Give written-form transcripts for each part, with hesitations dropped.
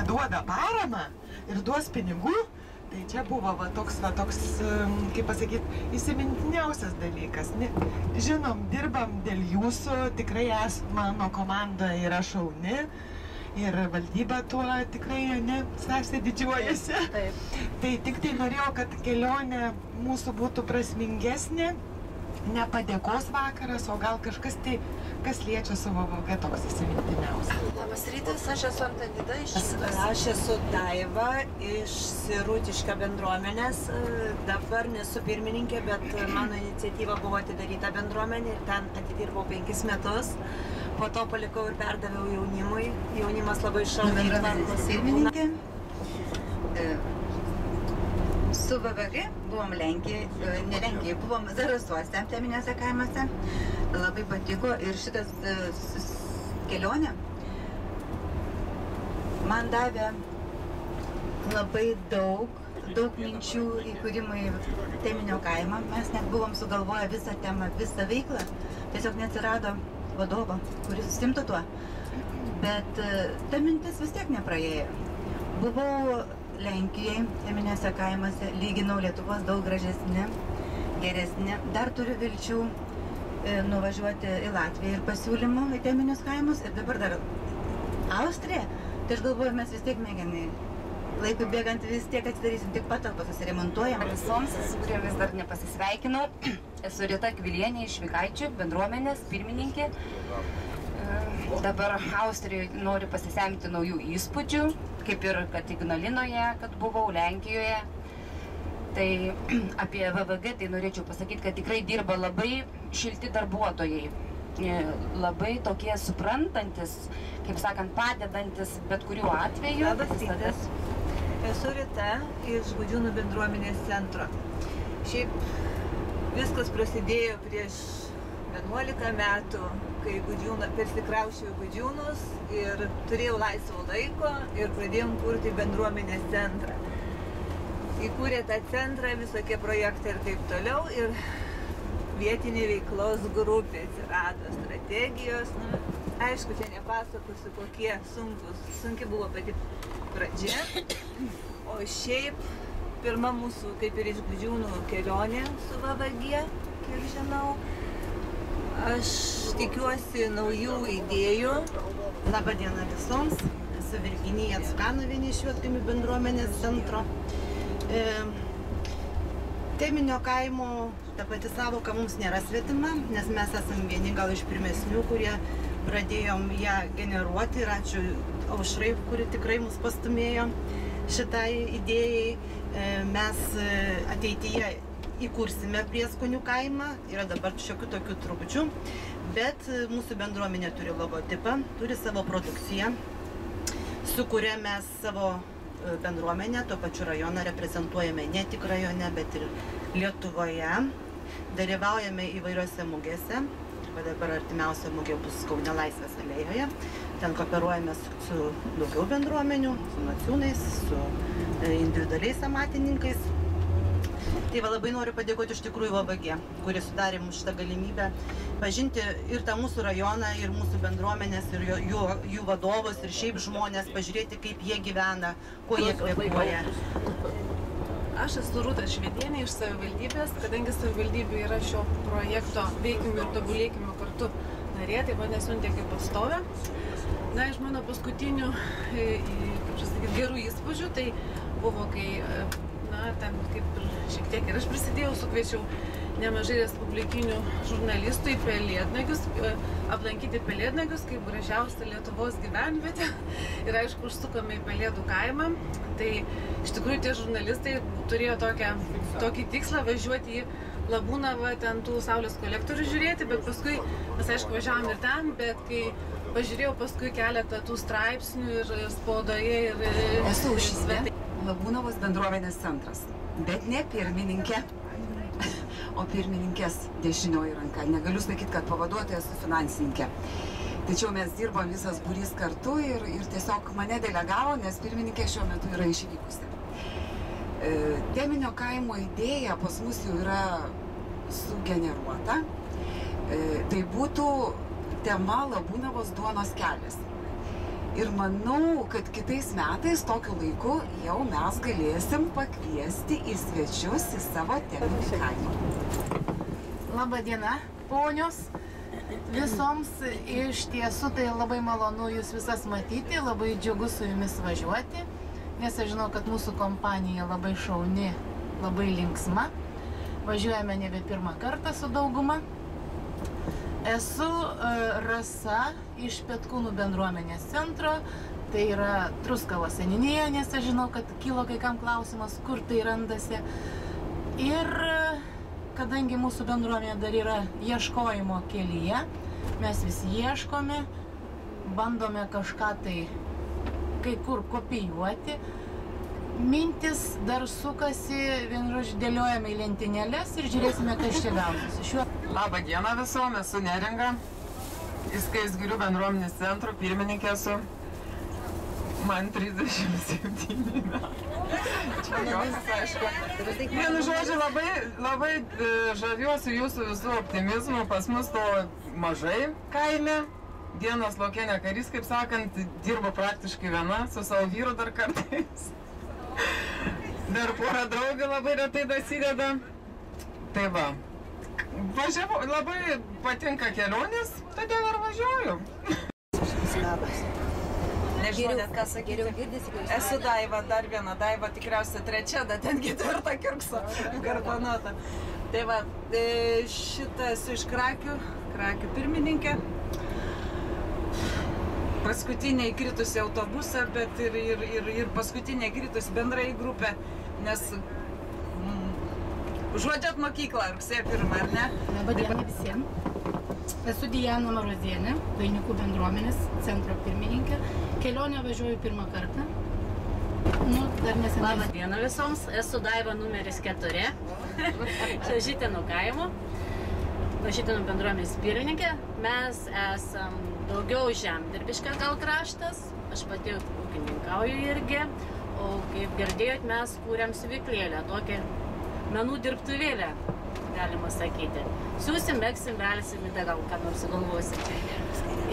duoda paramą ir duos pinigų, tai čia buvo toks, kaip pasakyti, įsimintiniausias dalykas. Žinom, dirbam dėl jūsų, tikrai mano komanda yra šauni ir valdyba tuo tikrai sąsiai didžiuojasi. Tai tik tai norėjau, kad kelionė mūsų būtų prasmingesnė, ne padėkos vakaras, o gal kažkas tai, kas liečia savo vagą, toks įsimintiniausias. Labas rytas, aš esu Antanida, aš esu Daiva iš Sirutiškio bendruomenės. Dabar nesu pirmininkė, bet mano iniciatyva buvo atidaryta bendruomenė ir ten atidirbau 5 metus. Po to palikau ir perdaviau jaunimui. Jaunimas labai šauniai tvarkosi. Pirmininkė. Su VVG buvom Lenkijoje, buvom Zarasuose, teminėse kaimuose. Labai patiko ir šitas kelionė man davė labai daug minčių įkūrimui teminio kaimo. Mes net buvom sugalvoję visą temą, visą veiklą. Tiesiog neatsirado vadovo, kuris užsiimtų tuo. Bet ta mintis vis tiek nepraėjo. Buvau Lenkijoje, teminėse kaimuose, lyginau Lietuvos daug gražesnė, geresnė. Dar turiu vilčių nuvažiuoti į Latviją ir pasiūlymų į teminius kaimus. Ir dabar dar Austrija. Tai aš galvoju, mes vis tiek mėgiamai. Laikui bėgant vis tiek atsidarysim, tik patalpą susiremontuojam. Visoms, su kuriomis dar nepasisveikinau, esu Rita Kvilienė iš Vikaičių bendruomenės pirmininkė. Dabar Austrijoje noriu pasisemti naujų įspūdžių, kaip ir kad Ignalinoje, kad buvau Lenkijoje. Tai apie VVG tai norėčiau pasakyti, kad tikrai dirba labai šilti darbuotojai. Labai tokie suprantantis, kaip sakant, padedantis bet kuriuo atveju. Labas rytas. Esu Rita iš Gudžiūnų bendruomenės centro. Šiaip viskas prasidėjo prieš 11 metų, kai persikraušiau į Gudžiūnus ir turėjau laisvo laiko ir pradėjom kurti bendruomenės centrą. Įkūrė tą centrą, visokie projektai ir taip toliau, ir vietinė veiklos grupė atsirado, strategijos. Aišku, čia nepasakosiu, kokie sunki buvo pati pradžia. O šiaip pirma mūsų, kaip ir iš Gudžiūnų, kelionė su VVG, kiek žinau. Aš tikiuosi naujų idėjų. Labą dieną visoms. Esu Virginija Cukanovienė iš Juodkaimių bendruomenės centro. Teminio kaimo ta pati savoka mums nėra svetima, nes mes esam vieni gal iš pirmesnių, kurie pradėjom ją generuoti. Ir ačiū Aušrai, kuri tikrai mus pastumėjo šitai idėjai. Mes ateityje įkursime Prieskonių kaimą, yra dabar šiokių tokių trukdžių, bet mūsų bendruomenė turi logotipą, turi savo produkciją, su kuria mes savo bendruomenę, tuo pačiu rajoną reprezentuojame ne tik rajone, bet ir Lietuvoje. Dalyvaujame įvairiose mugėse, dabar artimiausia mugė bus Kaune Laisvės alėjoje. Ten kooperuojame su daugiau bendruomenių, su naciūnais, su individualiais amatininkais. Tai labai noriu padėkoti iš tikrųjų VVG, kuris sudarė mums šitą galimybę pažinti ir tą mūsų rajoną, ir mūsų bendruomenės, ir jų vadovus, ir šiaip žmonės, pažiūrėti, kaip jie gyvena, kuo jie kvėpuoja. Aš esu Rūta Švietienė iš savivaldybės, kadangi savivaldybė yra šio projekto Veikime ir tobulėkime kartu narė, tai mane siuntė kaip atstovė. Na, iš mano paskutinių, kaip čia sakyti, gerų įspūdžių, tai buvo, kai ten kaip ir šiek tiek ir aš prisidėjau, sukviečiau nemažai respublikinių žurnalistų į Pelėdnagius, aplankyti Pelėdnagius kaip gražiausią Lietuvos gyvenvietę. Ir aišku, užsukome į Pelėdų kaimą. Tai iš tikrųjų tie žurnalistai turėjo tokį tikslą važiuoti į Labūnavą, ten tų saulės kolektorių žiūrėti, bet paskui mes aišku važiavom ir ten, bet kai pažiūrėjau paskui keletą tų straipsnių ir spaudoje ir... Esu Ušytė, Labūnavos bendruomenės centras, bet ne pirmininkė, o pirmininkės dešinioji ranka. Negaliu sakyti, kad pavaduotoja esu finansininkė. Tačiau mes dirbom visas būrys kartu ir tiesiog mane delegavo, nes pirmininkė šiuo metu yra išvykusi. Teminio kaimo idėja pas mus jau yra sugeneruota. Tai būtų tema Labūnavos duonos kelias. Ir manau, kad kitais metais tokiu laiku jau mes galėsim pakviesti į svečius į savo teminį kaimą. Labą dieną, ponios. Visoms iš tiesų tai labai malonu jūs visas matyti, labai džiugu su jumis važiuoti, nes aš žinau, kad mūsų kompanija labai šauni, labai linksma. Važiuojame nebe pirmą kartą su dauguma. Esu Rasa iš Petkūnų bendruomenės centro, tai yra Truskavos seniūnija, nes aš žinau, kad kilo kai kam klausimas, kur tai randasi. Ir kadangi mūsų bendruomenė dar yra ieškojimo kelyje, mes vis ieškome, bandome kažką tai kai kur kopijuoti. Mintis dar sukasi, vienžodžiu, dėliojame į lentynėles ir žiūrėsime, kas čia gausis. Labą dieną visom, esu Neringa, iš Skaistgirių bendruomenės centro pirmininkė esu. Man 37 metai. Čia juokas, aišku. Vienu žodžiu, labai žaviuosi jūsų visų optimizmų. Pas mus to mažai kaime. Dienos lauke ne karys, kaip sakant, dirbu praktiškai viena, su savo vyru dar kartais. Dar porą draugų labai retai dasideda. Tai va. Važiavau, labai patinka kelionės, todėl ir važiuoju. Nežinau net ką sakyti. Esu Daiva, dar viena Daiva, tikriausiai trečia, bet ten ketvirta kirkso garbanota. Tai va, šitas iš Krakių pirmininkė. Paskutinė įkritusi autobusą, bet ir paskutinė įkritusi bendrai grupę, nes užuodžiat mokyklą rugsėjo 1, ar ne? Labą dieną visiems. Esu Diana Marozienė, Vainikų bendruomenės centro pirmininkė. Kelionę važiuoju pirmą kartą. Dar nesenai. Labą dieną visoms. Esu Daiva numeris 4. Čia Žitėnų kaimo. Žitėnų bendruomenės pirmininkė. Mes esam daugiau žemdirbiška gal kraštas. Aš pati ūkininkauju irgi. O kaip girdėjot, mes kūrėm siuvyklėlę, tokią menų dirbtuvėlę, galima sakyti. Siūsim, megsim, velsim, gal ką nors sugalvosim.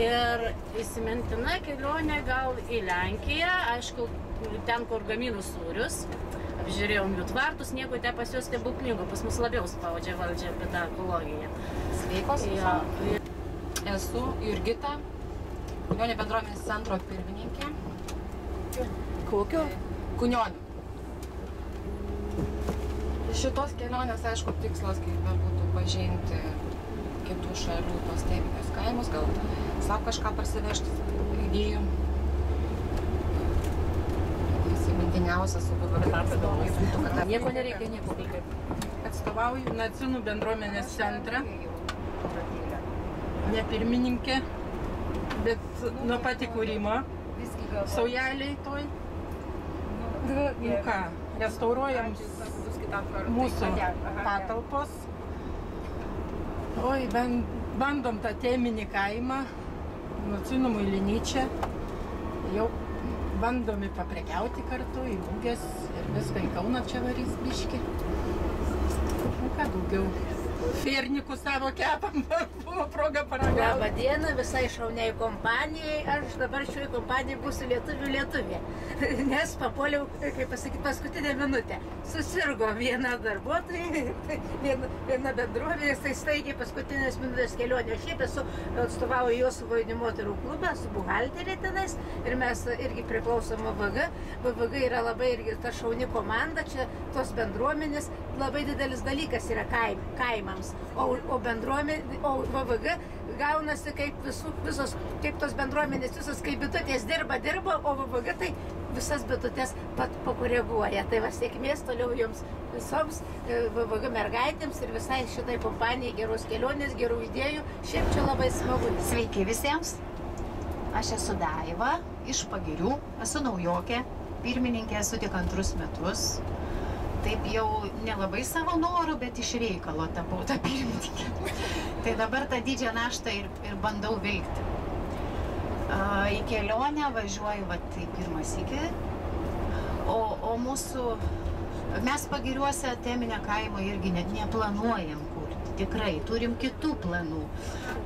Ir įsimintina kelionė gal į Lenkiją, aišku, ten, kur gaminu sūrius. Apžiūrėjom jų tvartus, nieko te pas juos stebuklingo, pas mus labiau spaudžia valdžia apie tą ekologiją. Sveikos, esu Jurgita, Kunionių bendruomenės centro pirmininkė. Kokio? Kunionių. Šitos kelionės, aišku, tikslas, kaip būtų pažinti kitų šalių tos teminius kaimus, gal savo kažką parsivežti idėjų. Įsimintiniausias su gubernatūros būtų, kad Nieko nereikia, nieko. Atstovauju Nacinų bendruomenės centrą. Ne pirmininkė, bet nuo pat įkūrimo. Saujeliai toj. Nu ką, restauruojam mūsų patalpos. Oi, bandom tą teminį kaimą, Nacinų Muilinyčią. Jau bandom paprekiauti kartu, į mugės ir viską į Kauną čia varys biškį. Nu ką daugiau. Fernikų savo kepam, buvo proga paragauti. Labą dieną visai šauniai kompanijai. Aš dabar šioje kompanijoje būsiu lietuvė. Nes papuoliau, kaip pasakyti, paskutinę minutę. Susirgo viena darbuotoja, viena bendruomenės, tai staigiai paskutinės minutės kelionė. Šiaip esu atstovauju jos Vainių moterų klubą, su buhalterė tenais. Ir mes irgi priklausom VVG. VVG yra labai irgi ta šauni komanda. Čia tos bendruomenės labai didelis dalykas yra kaimams. O VVG gaunasi kaip visos, kaip tos bendruomenės visos, kaip bitutės dirba, o VVG tai visas bitutės pat pakoreguoja. Tai va, sėkmės toliau jums visoms VVG mergaitėms ir visai šitai kompanijai geros kelionės, gerų idėjų. Šiaip čia labai smagu. Sveiki visiems. Aš esu Daiva iš Pagirių, esu naujokė, pirmininkė esu tik 2 metus. Taip jau nelabai savo norų, bet iš reikalo tapau tą pirmininkę. Tai dabar tą didžią naštą ir bandau vilkti. Į kelionę važiuoju, va, tai pirmas iki. O mūsų, mes Pagiriuose teminę kaimą irgi net neplanuojam kurti. Tikrai, turim kitų planų.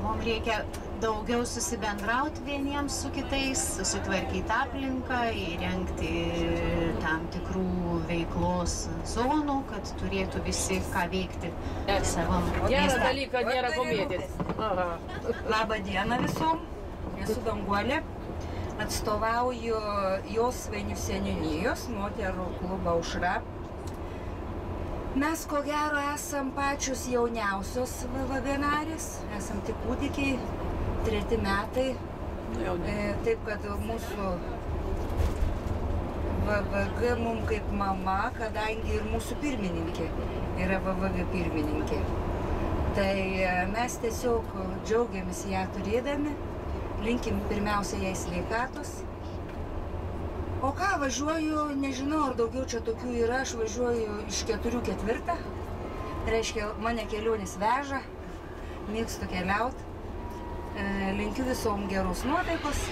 Mums reikia daugiau susibendrauti vieniems su kitais, susitvarkyti aplinką, įrengti tam tikrų veiklos zonų, kad turėtų visi ką veikti savam mieste. Gerą dalyką nėra ko mėtytis. Labą dieną visom, esu Danguolė, atstovauju Josvainių seniūnijos moterų klubą Aušra. Mes ko gero esam pačios jauniausios VVG narės, esam tik kūdikiai, 3 metai, taip kad mūsų VVG mums kaip mama, kadangi ir mūsų pirmininkė yra VVG pirmininkė. Tai mes tiesiog džiaugiamės ją turėdami, linkim pirmiausia jai sveikatos. O ką, važiuoju, nežinau, ar daugiau čia tokių yra, aš važiuoju iš 4/4. Reiškia, mane kelionės veža, mėgstu keliauti. Linkiu visom geros nuotaikos